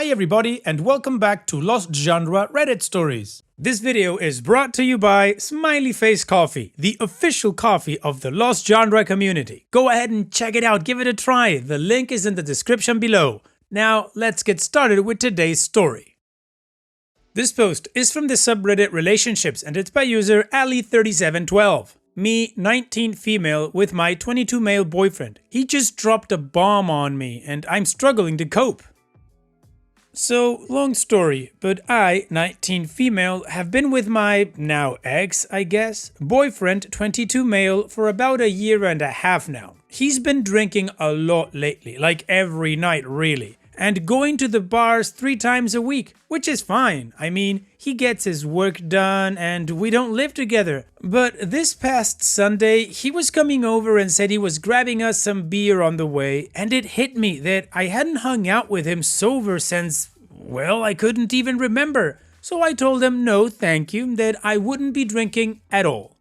Hi everybody and welcome back to Lost Genre Reddit Stories. This video is brought to you by Smiley Face Coffee, the official coffee of the Lost Genre community. Go ahead and check it out, give it a try. The link is in the description below. Now let's get started with today's story. This post is from the subreddit Relationships and it's by user Ali3712. Me, 19 female with my 22 male boyfriend. He just dropped a bomb on me and I'm struggling to cope. So, long story, but I, 19 female, have been with my, now ex, I guess, boyfriend, 22 male, for about a year and a half now. He's been drinking a lot lately, like every night really, and going to the bars 3 times a week, which is fine. I mean, he gets his work done and we don't live together. But this past Sunday, he was coming over and said he was grabbing us some beer on the way, and it hit me that I hadn't hung out with him sober since, well, I couldn't even remember. So I told him no thank you, that I wouldn't be drinking at all.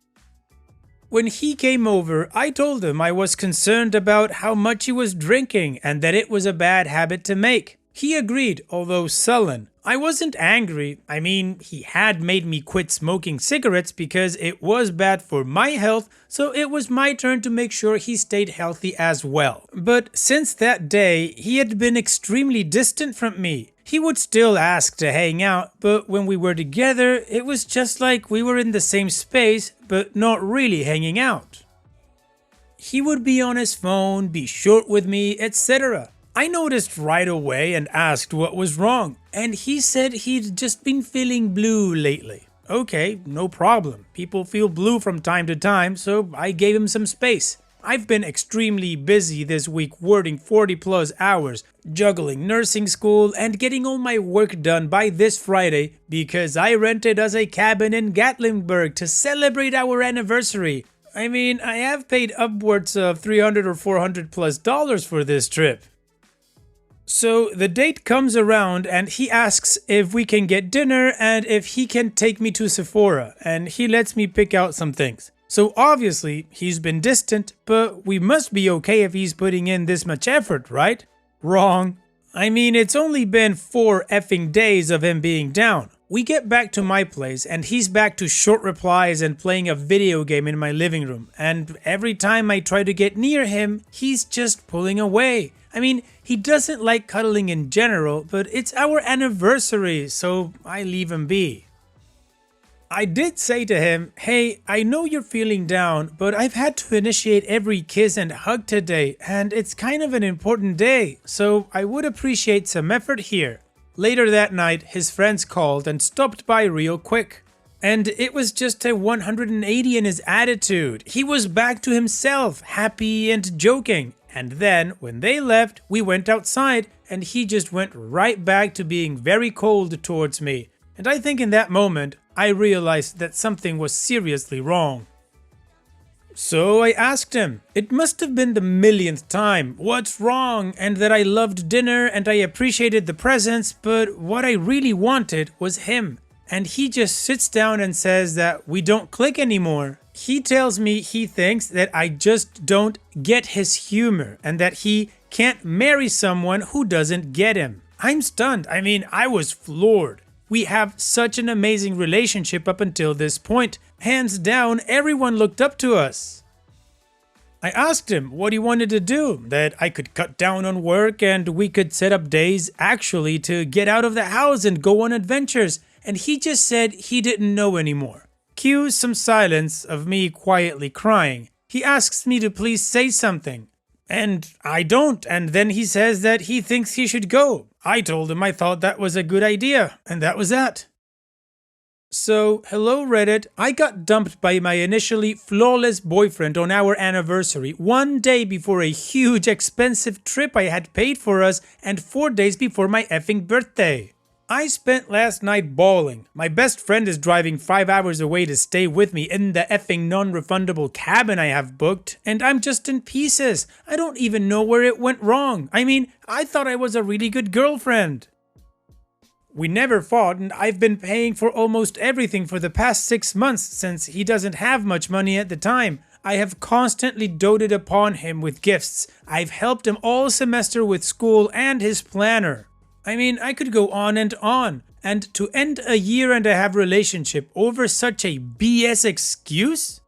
When he came over, I told him I was concerned about how much he was drinking and that it was a bad habit to make. He agreed, although sullen. I wasn't angry. I mean, he had made me quit smoking cigarettes because it was bad for my health, so it was my turn to make sure he stayed healthy as well. But since that day, he had been extremely distant from me. He would still ask to hang out, but when we were together, it was just like we were in the same space, but not really hanging out. He would be on his phone, be short with me, etc. I noticed right away and asked what was wrong, and he said he'd just been feeling blue lately. Okay, no problem. People feel blue from time to time, so I gave him some space. I've been extremely busy this week, working 40+ hours, juggling nursing school and getting all my work done by this Friday because I rented us a cabin in Gatlinburg to celebrate our anniversary. I mean, I have paid upwards of $300 or $400+ for this trip. So the date comes around and he asks if we can get dinner and if he can take me to Sephora, and he lets me pick out some things. So obviously he's been distant, but we must be okay if he's putting in this much effort, right? Wrong. I mean, it's only been 4 effing days of him being down. We get back to my place and he's back to short replies and playing a video game in my living room, and every time I try to get near him, he's just pulling away. I mean, he doesn't like cuddling in general, but it's our anniversary, so I leave him be. I did say to him, hey, I know you're feeling down, but I've had to initiate every kiss and hug today, and it's kind of an important day, so I would appreciate some effort here. Later that night, his friends called and stopped by real quick. And it was just a 180 in his attitude. He was back to himself, happy and joking. And then, when they left, we went outside, and he just went right back to being very cold towards me. And I think in that moment, I realized that something was seriously wrong. So I asked him. It must have been the millionth time, what's wrong, and that I loved dinner and I appreciated the presents, but what I really wanted was him. And he just sits down and says that we don't click anymore. He tells me he thinks that I just don't get his humor and that he can't marry someone who doesn't get him. I'm stunned. I mean, I was floored. We have such an amazing relationship up until this point. Hands down, everyone looked up to us. I asked him what he wanted to do, that I could cut down on work and we could set up days actually to get out of the house and go on adventures, and he just said he didn't know anymore. Cue some silence of me quietly crying. He asks me to please say something. And I don't, and then he says that he thinks he should go. I told him I thought that was a good idea, and that was that. So, hello Reddit, I got dumped by my initially flawless boyfriend on our anniversary, 1 day before a huge expensive trip I had paid for us and 4 days before my effing birthday. I spent last night bawling. My best friend is driving 5 hours away to stay with me in the effing non-refundable cabin I have booked, and I'm just in pieces. I don't even know where it went wrong. I mean, I thought I was a really good girlfriend. We never fought, and I've been paying for almost everything for the past 6 months since he doesn't have much money at the time. I have constantly doted upon him with gifts. I've helped him all semester with school and his planner. I mean, I could go on. And to end a year-and-a-half relationship over such a BS excuse?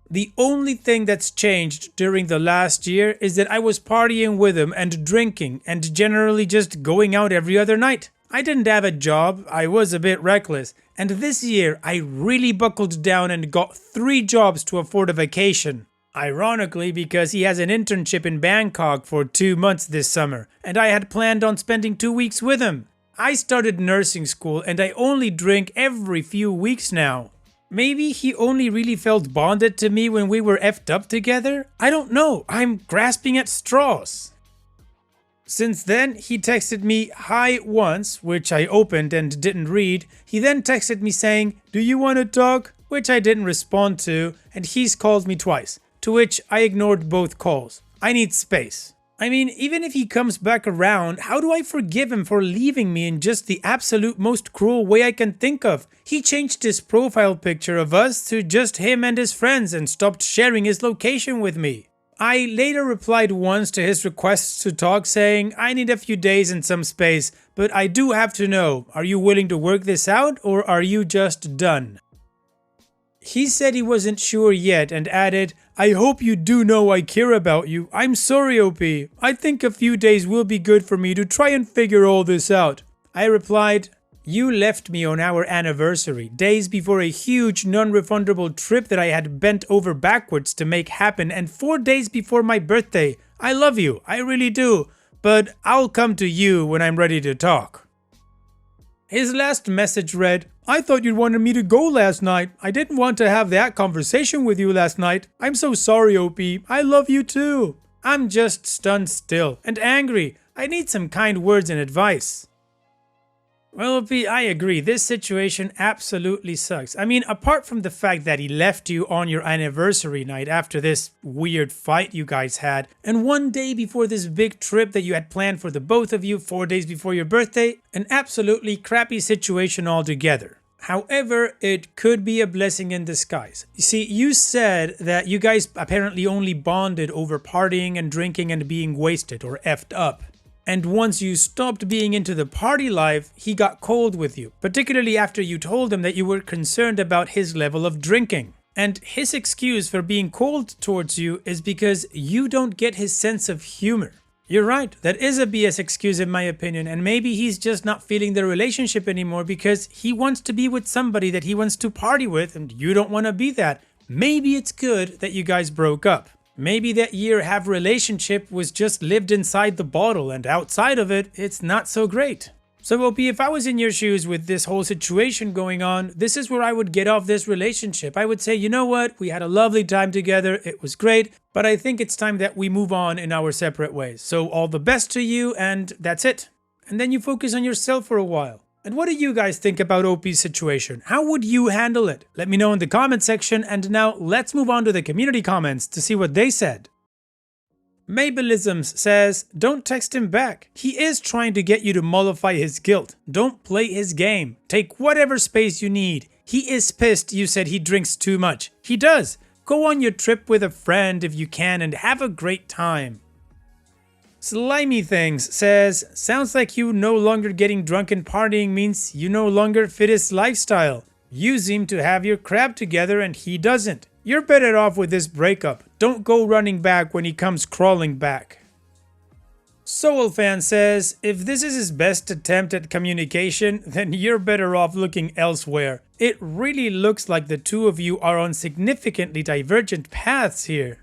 The only thing that's changed during the last year is that I was partying with him and drinking and generally just going out every other night. I didn't have a job, I was a bit reckless, and this year I really buckled down and got 3 jobs to afford a vacation. Ironically, because he has an internship in Bangkok for 2 months this summer, and I had planned on spending 2 weeks with him. I started nursing school and I only drink every few weeks now. Maybe he only really felt bonded to me when we were effed up together? I don't know, I'm grasping at straws. Since then, he texted me hi once, which I opened and didn't read. He then texted me saying, "Do you want to talk?" which I didn't respond to, and he's called me twice, to which I ignored both calls. I need space. I mean, even if he comes back around, how do I forgive him for leaving me in just the absolute most cruel way I can think of? He changed his profile picture of us to just him and his friends and stopped sharing his location with me. I later replied once to his requests to talk saying, "I need a few days and some space, but I do have to know, are you willing to work this out or are you just done?" He said he wasn't sure yet and added, "I hope you do know I care about you. I'm sorry, OP. I think a few days will be good for me to try and figure all this out." I replied, "You left me on our anniversary, days before a huge non-refundable trip that I had bent over backwards to make happen, and 4 days before my birthday. I love you, I really do, but I'll come to you when I'm ready to talk." His last message read, "I thought you wanted me to go last night. I didn't want to have that conversation with you last night. I'm so sorry, OP. I love you too." I'm just stunned still and angry. I need some kind words and advice. Well, OP, I agree. This situation absolutely sucks. I mean, apart from the fact that he left you on your anniversary night after this weird fight you guys had, and 1 day before this big trip that you had planned for the both of you, 4 days before your birthday, an absolutely crappy situation altogether. However, it could be a blessing in disguise. You see, you said that you guys apparently only bonded over partying and drinking and being wasted or effed up. And once you stopped being into the party life, he got cold with you, particularly after you told him that you were concerned about his level of drinking. And his excuse for being cold towards you is because you don't get his sense of humor. You're right, that is a BS excuse in my opinion, and maybe he's just not feeling the relationship anymore because he wants to be with somebody that he wants to party with and you don't want to be that. Maybe it's good that you guys broke up. Maybe that year-half relationship was just lived inside the bottle and outside of it, it's not so great. So OP, if I was in your shoes with this whole situation going on, this is where I would get off this relationship. I would say, you know what, we had a lovely time together, it was great, but I think it's time that we move on in our separate ways. So all the best to you and that's it. And then you focus on yourself for a while. And what do you guys think about OP's situation? How would you handle it? Let me know in the comment section, and now let's move on to the community comments to see what they said. Mabelisms says, "Don't text him back. He is trying to get you to mollify his guilt. Don't play his game. Take whatever space you need. He is pissed you said he drinks too much. He does. Go on your trip with a friend if you can and have a great time." Slimy Things says, "Sounds like you no longer getting drunk and partying means you no longer fit his lifestyle. You seem to have your crap together and he doesn't. You're better off with this breakup. Don't go running back when he comes crawling back." Soul Fan says, "If this is his best attempt at communication, then you're better off looking elsewhere. It really looks like the two of you are on significantly divergent paths here."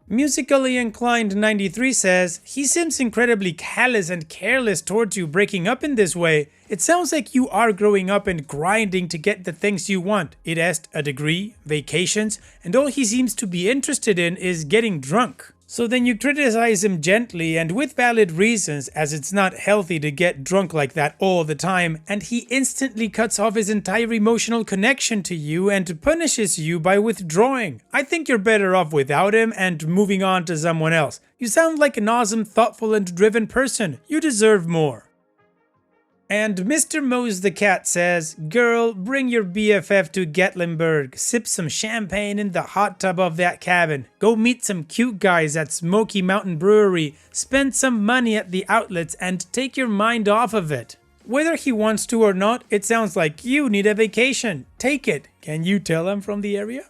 Musically Inclined 93 says, "He seems incredibly callous and careless towards you breaking up in this way. It sounds like you are growing up and grinding to get the things you want. It has a degree, vacations, and all he seems to be interested in is getting drunk. So then you criticize him gently and with valid reasons, as it's not healthy to get drunk like that all the time, and he instantly cuts off his entire emotional connection to you and punishes you by withdrawing. I think you're better off without him and moving on to someone else. You sound like an awesome, thoughtful, and driven person. You deserve more." And Mr. Mose the cat says, "Girl, bring your BFF to Gatlinburg, sip some champagne in the hot tub of that cabin, go meet some cute guys at Smoky Mountain Brewery, spend some money at the outlets and take your mind off of it." Whether he wants to or not, it sounds like you need a vacation. Take it. Can you tell I'm from the area?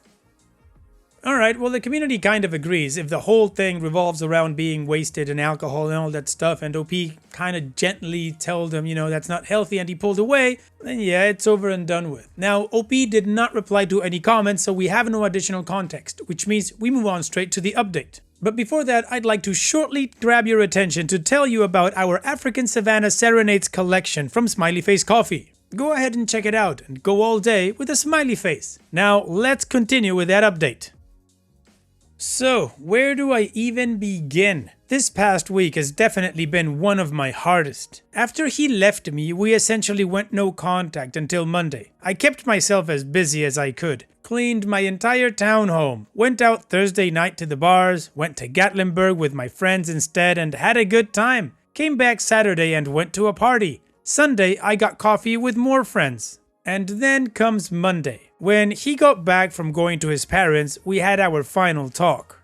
Alright, well the community kind of agrees. If the whole thing revolves around being wasted and alcohol and all that stuff, and OP kind of gently told him, that's not healthy, and he pulled away, then yeah, it's over and done with. Now, OP did not reply to any comments, so we have no additional context, which means we move on straight to the update. But before that, I'd like to shortly grab your attention to tell you about our African Savannah Serenades collection from Smiley Face Coffee. Go ahead and check it out and go all day with a smiley face. Now, let's continue with that update. So, where do I even begin? This past week has definitely been one of my hardest. After he left me, we essentially went no contact until Monday. I kept myself as busy as I could. Cleaned my entire townhome, went out Thursday night to the bars, went to Gatlinburg with my friends instead and had a good time. Came back Saturday and went to a party. Sunday I got coffee with more friends. And then comes Monday. When he got back from going to his parents, we had our final talk.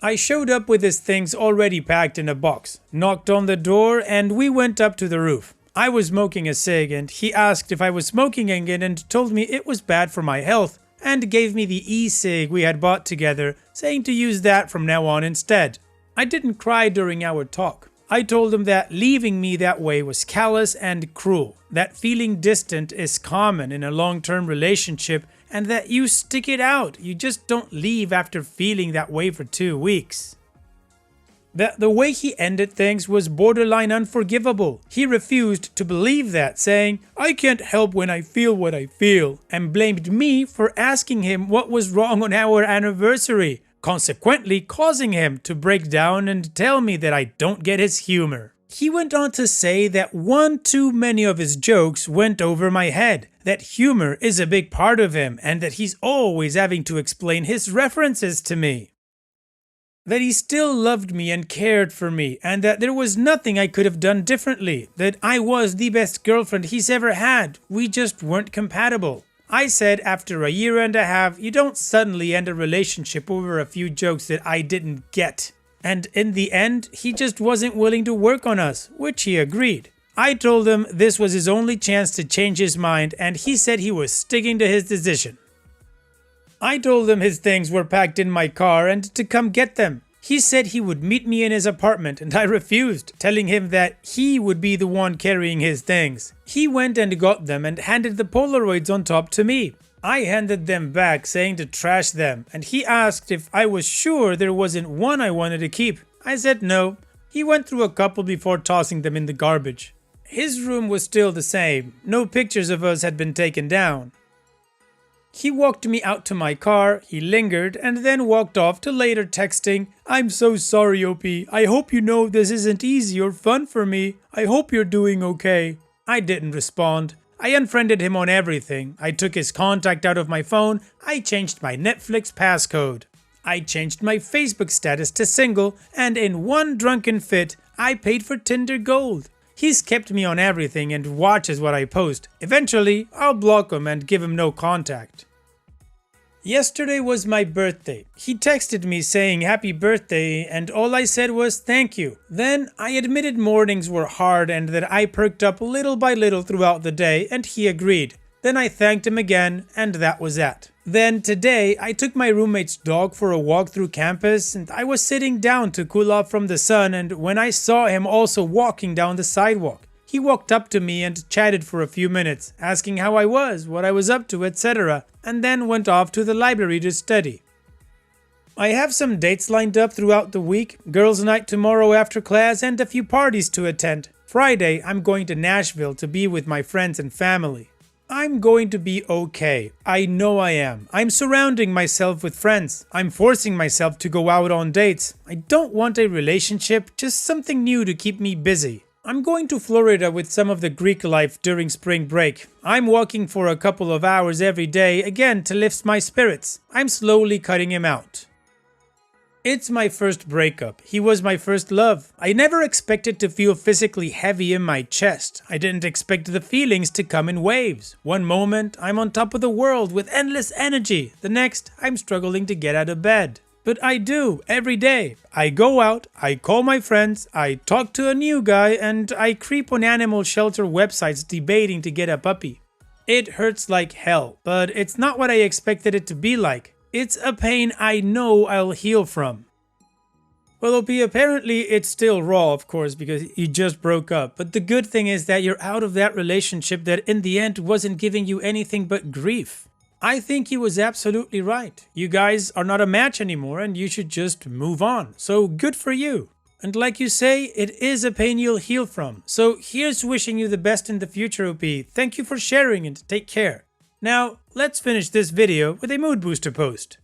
I showed up with his things already packed in a box, knocked on the door, and we went up to the roof. I was smoking a cig and he asked if I was smoking again and told me it was bad for my health and gave me the e-cig we had bought together, saying to use that from now on instead. I didn't cry during our talk. I told him that leaving me that way was callous and cruel, that feeling distant is common in a long-term relationship, and that you stick it out, you just don't leave after feeling that way for 2 weeks. That the way he ended things was borderline unforgivable. He refused to believe that, saying, "I can't help when I feel what I feel," and blamed me for asking him what was wrong on our anniversary, consequently causing him to break down and tell me that I don't get his humor. He went on to say that one too many of his jokes went over my head, that humor is a big part of him, and that he's always having to explain his references to me. That he still loved me and cared for me, and that there was nothing I could have done differently, that I was the best girlfriend he's ever had, we just weren't compatible. I said after a year and a half, you don't suddenly end a relationship over a few jokes that I didn't get. And in the end, he just wasn't willing to work on us, which he agreed. I told him this was his only chance to change his mind, and he said he was sticking to his decision. I told him his things were packed in my car and to come get them. He said he would meet me in his apartment and I refused, telling him that he would be the one carrying his things. He went and got them and handed the Polaroids on top to me. I handed them back saying to trash them, and he asked if I was sure there wasn't one I wanted to keep. I said no. He went through a couple before tossing them in the garbage. His room was still the same. No pictures of us had been taken down. He walked me out to my car, he lingered, and then walked off to later texting, "I'm so sorry, OP. I hope you know this isn't easy or fun for me. I hope you're doing okay." I didn't respond. I unfriended him on everything. I took his contact out of my phone. I changed my Netflix passcode. I changed my Facebook status to single, and in one drunken fit, I paid for Tinder Gold. He's kept me on everything and watches what I post. Eventually, I'll block him and give him no contact. Yesterday was my birthday. He texted me saying happy birthday and all I said was thank you. Then I admitted mornings were hard and that I perked up little by little throughout the day and he agreed. Then I thanked him again and that was that. Then today I took my roommate's dog for a walk through campus and I was sitting down to cool off from the sun, and when I saw him also walking down the sidewalk, he walked up to me and chatted for a few minutes, asking how I was, what I was up to, etc., and then went off to the library to study. I have some dates lined up throughout the week, girls' night tomorrow after class and a few parties to attend. Friday I'm going to Nashville to be with my friends and family. I'm going to be okay. I know I am. I'm surrounding myself with friends. I'm forcing myself to go out on dates. I don't want a relationship, just something new to keep me busy. I'm going to Florida with some of the Greek life during spring break. I'm walking for a couple of hours every day, again to lift my spirits. I'm slowly cutting him out. It's my first breakup. He was my first love. I never expected to feel physically heavy in my chest. I didn't expect the feelings to come in waves. One moment, I'm on top of the world with endless energy. The next, I'm struggling to get out of bed. But I do, every day. I go out, I call my friends, I talk to a new guy, and I creep on animal shelter websites debating to get a puppy. It hurts like hell, but it's not what I expected it to be like. It's a pain I know I'll heal from. Well, OP, apparently it's still raw, of course, because you just broke up. But the good thing is that you're out of that relationship that in the end wasn't giving you anything but grief. I think he was absolutely right. You guys are not a match anymore and you should just move on. So good for you. And like you say, it is a pain you'll heal from. So here's wishing you the best in the future, OP. Thank you for sharing and take care. Now, let's finish this video with a mood booster post.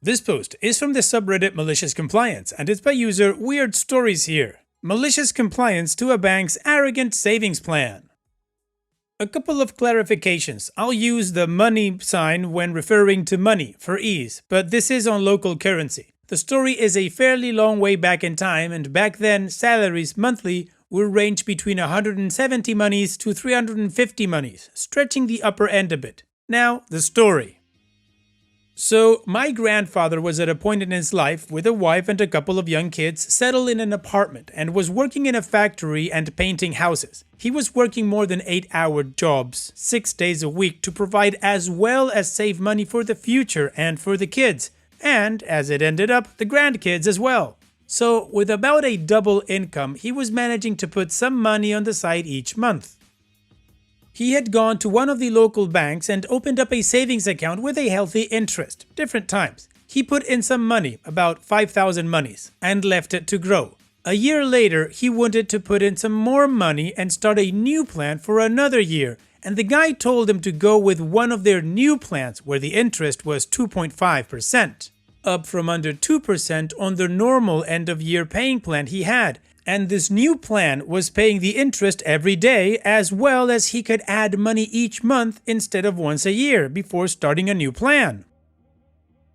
This post is from the subreddit Malicious Compliance and it's by user Weird Stories here. Malicious compliance to a bank's arrogant savings plan. A couple of clarifications. I'll use the money sign when referring to money for ease, but this is on local currency. The story is a fairly long way back in time, and back then salaries monthly will range between 170 monies to 350 monies, stretching the upper end a bit. Now, the story. So, my grandfather was at a point in his life with a wife and a couple of young kids settled in an apartment and was working in a factory and painting houses. He was working more than 8-hour jobs, 6 days a week to provide as well as save money for the future and for the kids, and, as it ended up, the grandkids as well. So, with about a double income, he was managing to put some money on the side each month. He had gone to one of the local banks and opened up a savings account with a healthy interest, different times. He put in some money, about 5,000 monies, and left it to grow. A year later, he wanted to put in some more money and start a new plan for another year, and the guy told him to go with one of their new plans where the interest was 2.5%. Up from under 2% on the normal end-of-year paying plan he had, and this new plan was paying the interest every day as well as he could add money each month instead of once a year before starting a new plan.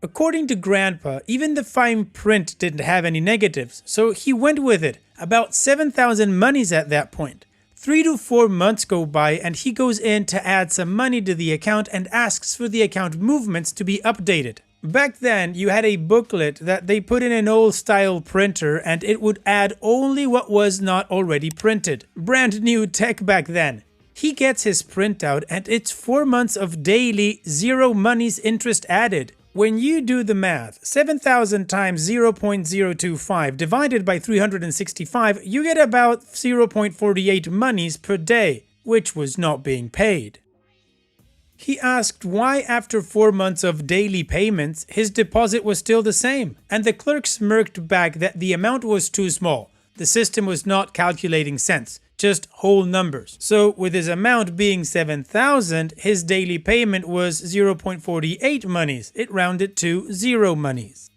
According to Grandpa, even the fine print didn't have any negatives, so he went with it, about 7,000 monies at that point. 3 to 4 months go by and he goes in to add some money to the account and asks for the account movements to be updated. Back then, you had a booklet that they put in an old style printer and it would add only what was not already printed. Brand new tech back then. He gets his printout and it's 4 months of daily zero monies interest added. When you do the math, 7,000 times 0.025 divided by 365, you get about 0.48 monies per day, which was not being paid. He asked why after 4 months of daily payments, his deposit was still the same, and the clerk smirked back that the amount was too small. The system was not calculating cents, just whole numbers. So with his amount being 7,000, his daily payment was 0.48 monies. It rounded to 0 monies.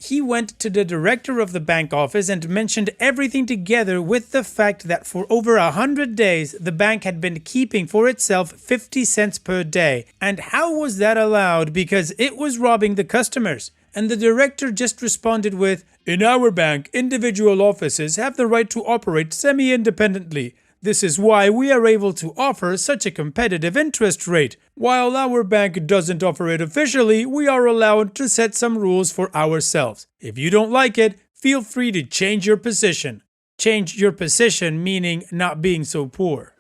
He went to the director of the bank office and mentioned everything together with the fact that for over 100 days the bank had been keeping for itself 50 cents per day. And how was that allowed? Because it was robbing the customers. And the director just responded with, "In our bank, individual offices have the right to operate semi-independently. This is why we are able to offer such a competitive interest rate. While our bank doesn't offer it officially, we are allowed to set some rules for ourselves. If you don't like it, feel free to change your position." Change your position meaning not being so poor.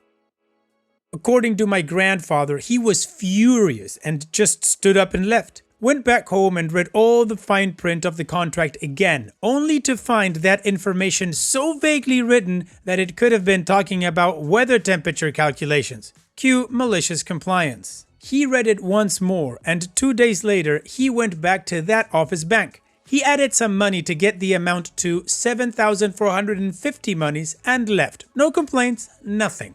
According to my grandfather, he was furious and just stood up and left. Went back home and read all the fine print of the contract again, only to find that information so vaguely written that it could have been talking about weather temperature calculations. Cue malicious compliance. He read it once more, and 2 days later, he went back to that office bank. He added some money to get the amount to 7,450 monies and left. No complaints, nothing.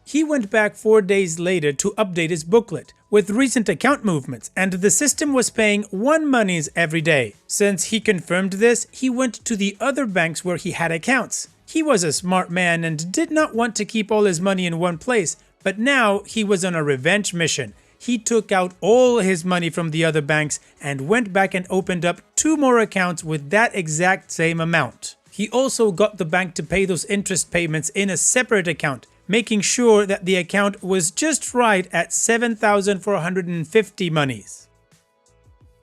He went back 4 days later to update his booklet with recent account movements, and the system was paying 1 monies every day. Since he confirmed this, he went to the other banks where he had accounts. He was a smart man and did not want to keep all his money in one place, but now he was on a revenge mission. he took out all his money from the other banks and went back and opened up 2 more accounts with that exact same amount. He also got the bank to pay those interest payments in a separate account, making sure that the account was just right at 7,450 monies.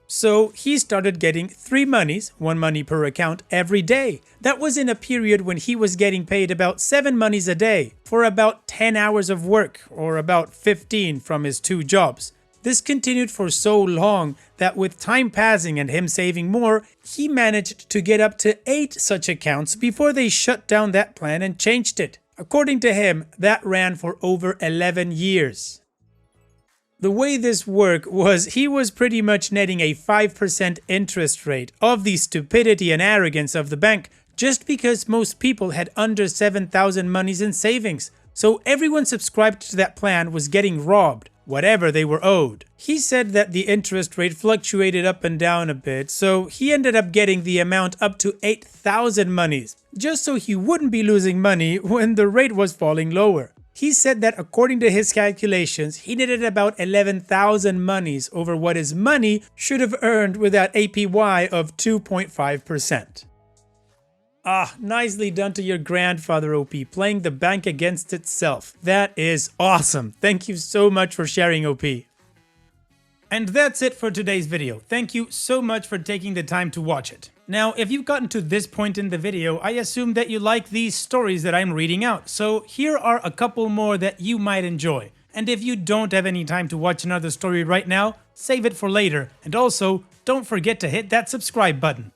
So he started getting 3 monies, 1 money per account, every day. That was in a period when he was getting paid about 7 monies a day for about 10 hours of work, or about 15 from his 2 jobs. This continued for so long that with time passing and him saving more, he managed to get up to 8 such accounts before they shut down that plan and changed it. According to him, that ran for over 11 years. The way this worked was he was pretty much netting a 5% interest rate of the stupidity and arrogance of the bank just because most people had under 7,000 monies in savings. So everyone subscribed to that plan was getting robbed, whatever they were owed. He said that the interest rate fluctuated up and down a bit, so he ended up getting the amount up to 8,000 monies, just so he wouldn't be losing money when the rate was falling lower. He said that according to his calculations, he needed about 11,000 monies over what his money should have earned with that APY of 2.5%. Ah, nicely done to your grandfather, OP, playing the bank against itself. That is awesome. Thank you so much for sharing, OP. And that's it for today's video. Thank you so much for taking the time to watch it. Now, if you've gotten to this point in the video, I assume that you like these stories that I'm reading out. So here are a couple more that you might enjoy. And if you don't have any time to watch another story right now, save it for later. And also, don't forget to hit that subscribe button.